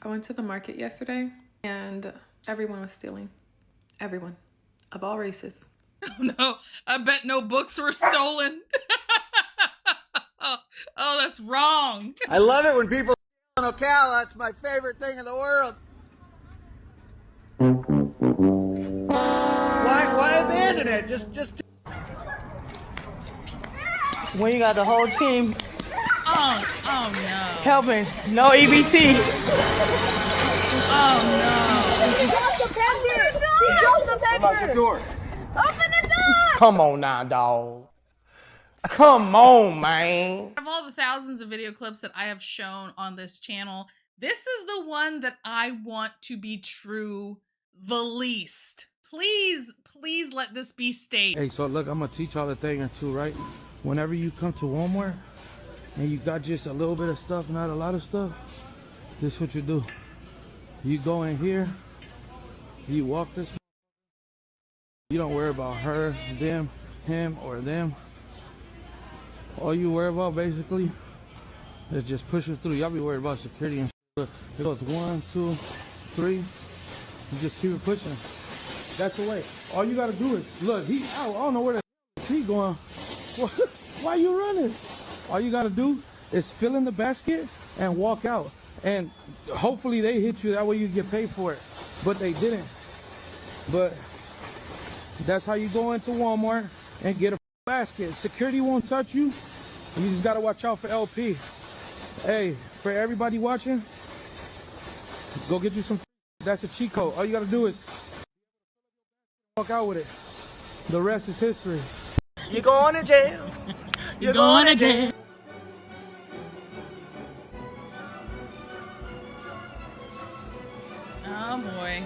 I went to the market yesterday and everyone was stealing. Everyone. Of all races. Oh no, I bet no books were stolen. Oh, that's wrong. I love it when people on Ocala. That's my favorite thing in the world. Why abandon it? Just. When you got the whole team. Oh no. Helping. No EBT. Oh no. Drop the paper! Drop the paper! Lock the door. Open the door! Come on now, dog. Come on, man. Of all the thousands of video clips that I have shown on this channel, this is the one that I want to be true the least. Please let this be staged. Hey, so look, I'm gonna teach y'all a thing or two, right? Whenever you come to Walmart and you got just a little bit of stuff, not a lot of stuff, this is what you do. You go in here, you walk this. You don't worry about her, them, him, or them. All you worry about basically is just pushing through. Y'all be worried about security and shit. It goes 1, 2, 3. You just keep it pushing. That's the way. All you gotta do is look. I don't know where he going. Why you running? All you gotta do is fill in the basket and walk out. And hopefully they hit you. That way you get paid for it. But they didn't. But that's how you go into Walmart and get a basket. Security won't touch you. You just gotta watch out for LP. Hey, for everybody watching, go get you some. That's a cheat code. All you gotta do is walk out with it. The rest is history. You're going to jail. You're going to jail. Oh boy.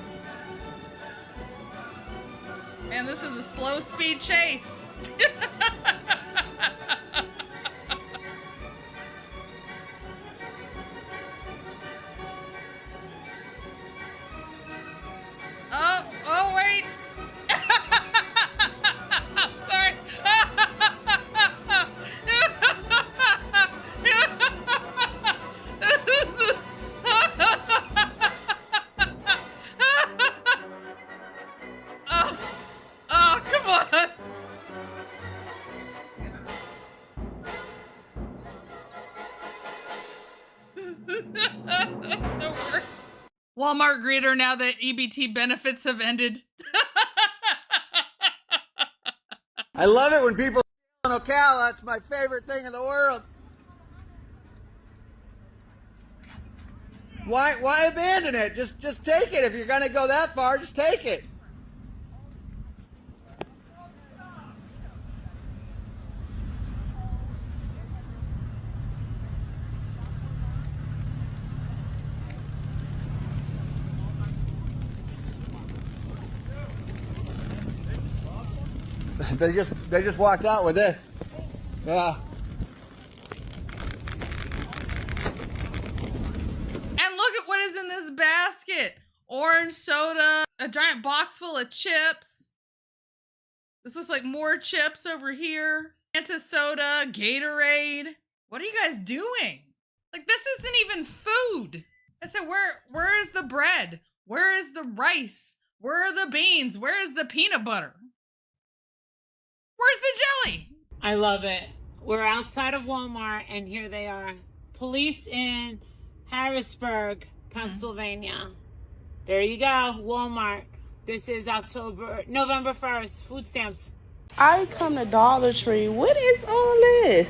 Man, this is a slow speed chase. Oh wait. Sorry. Oh, come on. The worst. Walmart greeter now that EBT benefits have ended. I love it when people on Ocala. That's my favorite thing in the world. Why abandon it? Just take it. If you're gonna go that far, just take it. They just walked out with this. Yeah. And look at what is in this basket. Orange soda, a giant box full of chips. This looks like more chips over here. Fanta soda, Gatorade. What are you guys doing? Like, this isn't even food. I said, where is the bread? Where is the rice? Where are the beans? Where is the peanut butter? Where's the jelly? I love it. We're outside of Walmart, and here they are. Police in Harrisburg, Pennsylvania. There you go, Walmart. This is November 1st, food stamps. I come to Dollar Tree. What is all this?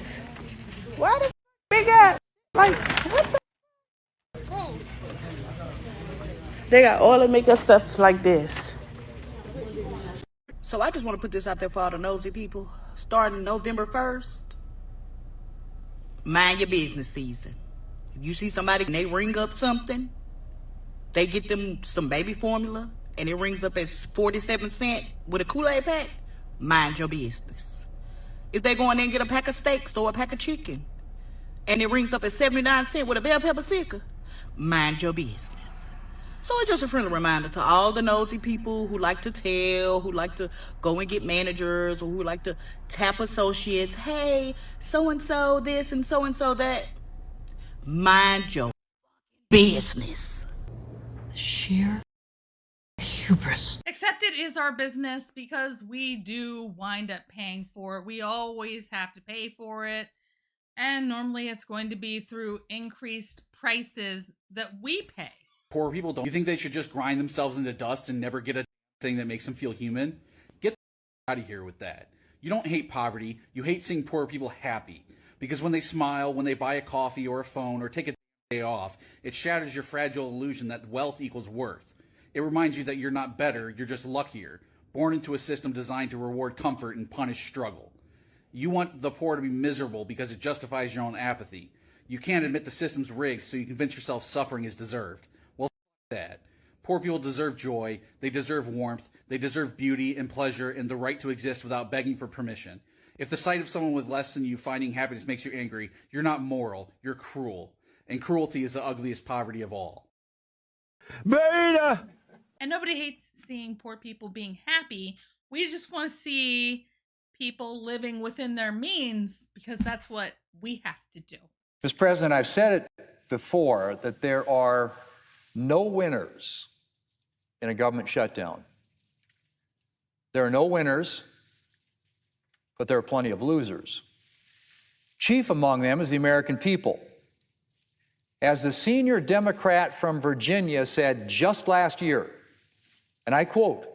Why the big ass? Like, what the? Whoa. They got all the makeup stuff like this. So I just want to put this out there for all the nosy people. Starting November 1st, mind your business season. If you see somebody and they ring up something, they get them some baby formula, and it rings up as 47 cents with a Kool-Aid pack, mind your business. If they go in there and get a pack of steaks or a pack of chicken, and it rings up at 79 cents with a bell pepper sticker, mind your business. So it's just a friendly reminder to all the nosy people who like to tell, who like to go and get managers, or who like to tap associates, hey, so-and-so this and so-and-so that. Mind your business. Sheer hubris. Except it is our business because we do wind up paying for it. We always have to pay for it. And normally it's going to be through increased prices that we pay. Poor people don't. You think they should just grind themselves into dust and never get a thing that makes them feel human? Get out of here with that. You don't hate poverty. You hate seeing poor people happy. Because when they smile, when they buy a coffee or a phone or take a day off, it shatters your fragile illusion that wealth equals worth. It reminds you that you're not better, you're just luckier, born into a system designed to reward comfort and punish struggle. You want the poor to be miserable because it justifies your own apathy. You can't admit the system's rigged, so you convince yourself suffering is deserved. Well, that. Poor people deserve joy, they deserve warmth, they deserve beauty and pleasure and the right to exist without begging for permission. If the sight of someone with less than you finding happiness makes you angry, you're not moral, you're cruel. And cruelty is the ugliest poverty of all. Beta! And nobody hates seeing poor people being happy. We just want to see people living within their means because that's what we have to do. Mr. President, I've said it before that there are no winners in a government shutdown. There are no winners, but there are plenty of losers. Chief among them is the American people. As the senior Democrat from Virginia said just last year, and I quote,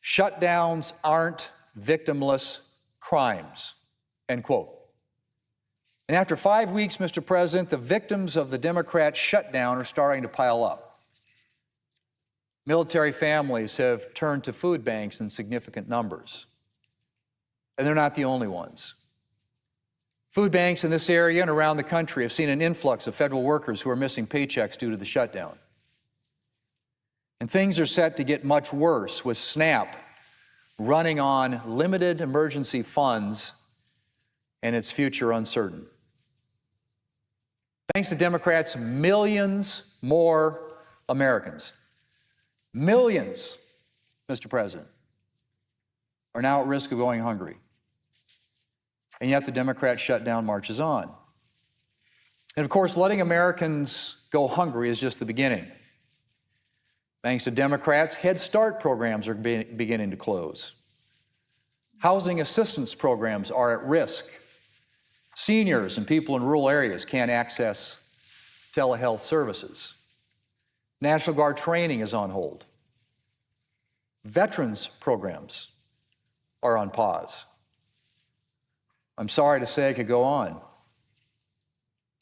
"Shutdowns aren't victimless crimes," end quote. And after 5 weeks, Mr. President, the victims of the Democrat shutdown are starting to pile up. Military families have turned to food banks in significant numbers. And they're not the only ones. Food banks in this area and around the country have seen an influx of federal workers who are missing paychecks due to the shutdown. And things are set to get much worse with SNAP running on limited emergency funds and its future uncertain. Thanks to Democrats, millions more Americans, millions, Mr. President, are now at risk of going hungry. And yet the Democrat shutdown marches on. And of course, letting Americans go hungry is just the beginning. Thanks to Democrats, Head Start programs are beginning to close. Housing assistance programs are at risk. Seniors and people in rural areas can't access telehealth services. National Guard training is on hold. Veterans programs are on pause. I'm sorry to say I could go on.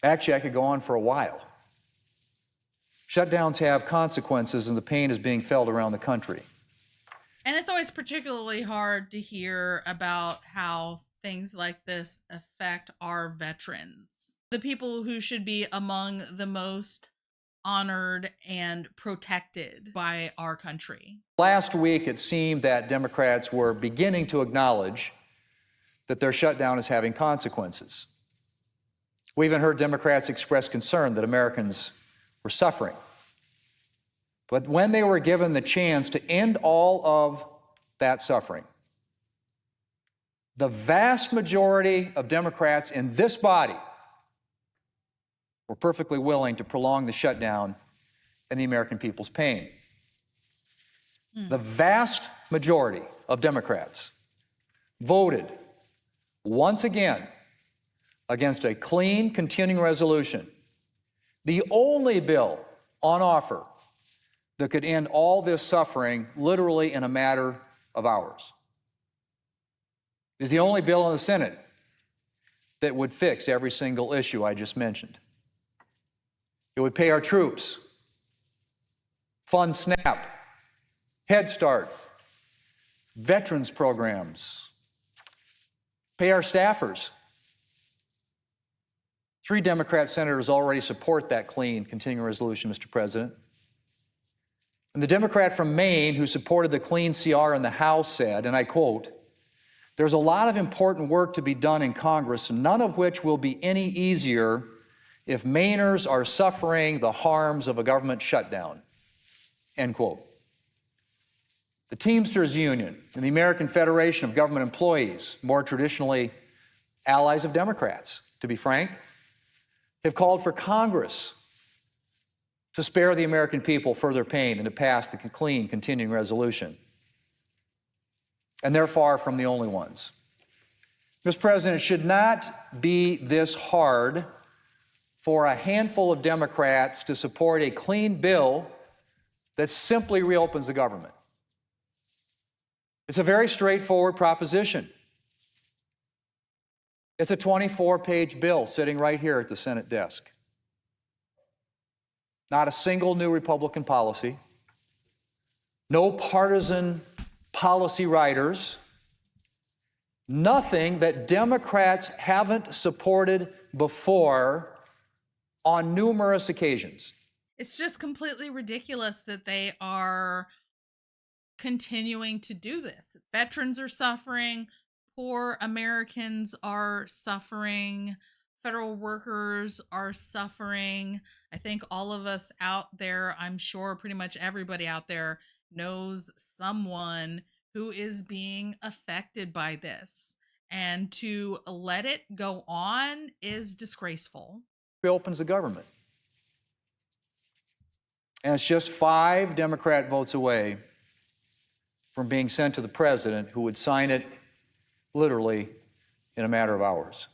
Actually, I could go on for a while. Shutdowns have consequences, and the pain is being felt around the country. And it's always particularly hard to hear about how things like this affect our veterans, the people who should be among the most honored and protected by our country. Last week, it seemed that Democrats were beginning to acknowledge that their shutdown is having consequences. We even heard Democrats express concern that Americans were suffering. But when they were given the chance to end all of that suffering, the vast majority of Democrats in this body were perfectly willing to prolong the shutdown and the American people's pain. The vast majority of Democrats voted once again against a clean continuing resolution, the only bill on offer that could end all this suffering literally in a matter of hours. It is the only bill in the Senate that would fix every single issue I just mentioned. It would pay our troops, fund SNAP, Head Start, veterans programs, pay our staffers. 3 Democrat senators already support that clean continuing resolution, Mr. President. And the Democrat from Maine who supported the clean CR in the House said, and I quote, "There's a lot of important work to be done in Congress, none of which will be any easier if Mainers are suffering the harms of a government shutdown," end quote. The Teamsters Union and the American Federation of Government Employees, more traditionally allies of Democrats, to be frank, have called for Congress to spare the American people further pain and to pass the clean continuing resolution. And they're far from the only ones. Mr. President, it should not be this hard for a handful of Democrats to support a clean bill that simply reopens the government. It's a very straightforward proposition. It's a 24-page bill sitting right here at the Senate desk. Not a single new Republican policy, no partisan policy writers, nothing that Democrats haven't supported before on numerous occasions. It's just completely ridiculous that they are continuing to do this. Veterans are suffering, poor Americans are suffering, federal workers are suffering. I think all of us out there, I'm sure pretty much everybody out there knows someone who is being affected by this. And to let it go on is disgraceful. Reopens the government. And it's just 5 Democrat votes away from being sent to the president, who would sign it literally in a matter of hours.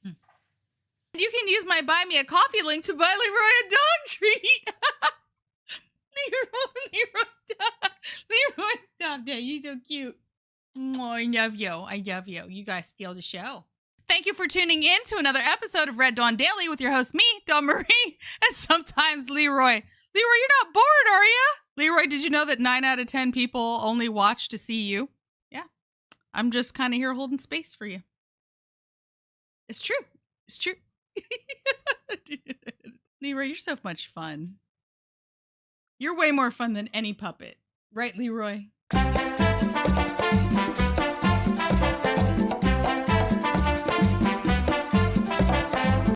You can use my Buy Me a Coffee link to buy Leroy a dog treat. Leroy, stop that. You're so cute. Oh, I love you. I love you. You guys steal the show. Thank you for tuning in to another episode of Red Dawn Daily with your host, me, Dawn Marie, and sometimes Leroy. Leroy, you're not bored, are you? Leroy, did you know that 9 out of 10 people only watch to see you? Yeah. I'm just kind of here holding space for you. It's true. It's true. Leroy, you're so much fun. You're way more fun than any puppet. Right, Leroy?